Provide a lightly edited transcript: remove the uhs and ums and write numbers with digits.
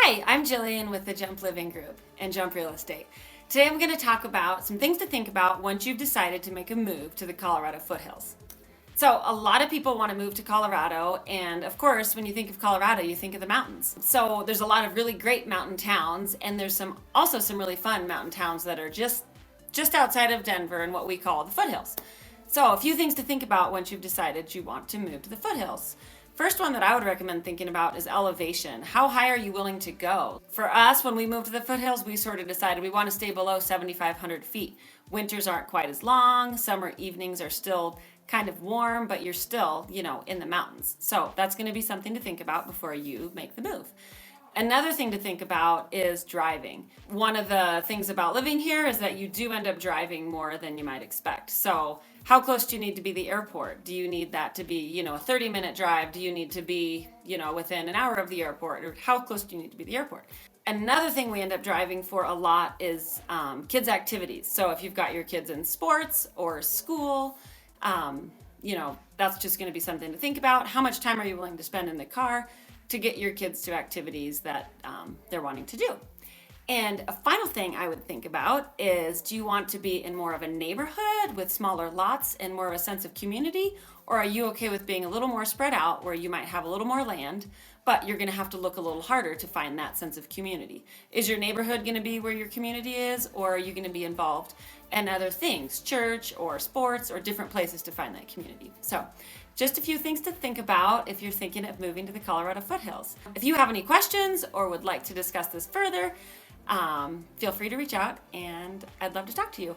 Hi, I'm Jillian with the Jump Living Group and Jump Real Estate. Today I'm going to talk about some things to think about once you've decided to make a move to the Colorado foothills. So a lot of people want to move to Colorado, and of course when you think of Colorado you think of the mountains. So there's a lot of really great mountain towns, and there's also some really fun mountain towns that are just outside of Denver in what we call the foothills. So a few things to think about once you've decided you want to move to the foothills. First one that I would recommend thinking about is elevation. How high are you willing to go? For us, when we moved to the foothills, we sort of decided we want to stay below 7,500 feet. Winters aren't quite as long. Summer evenings are still kind of warm, but you're still, in the mountains. So that's going to be something to think about before you make the move. Another thing to think about is driving. One of the things about living here is that you do end up driving more than you might expect. So how close do you need to be to the airport? Do you need that to be, a 30-minute drive? Do you need to be, within an hour of the airport? Or how close do you need to be to the airport? Another thing we end up driving for a lot is kids' activities. So if you've got your kids in sports or school, that's just going to be something to think about. How much time are you willing to spend in the car to get your kids to activities that they're wanting to do? And a final thing I would think about is, do you want to be in more of a neighborhood with smaller lots and more of a sense of community? Or are you okay with being a little more spread out where you might have a little more land, but you're going to have to look a little harder to find that sense of community? Is your neighborhood going to be where your community is, or are you going to be involved in other things, church or sports or different places to find that community? So just a few things to think about if you're thinking of moving to the Colorado foothills. If you have any questions or would like to discuss this further, feel free to reach out, and I'd love to talk to you.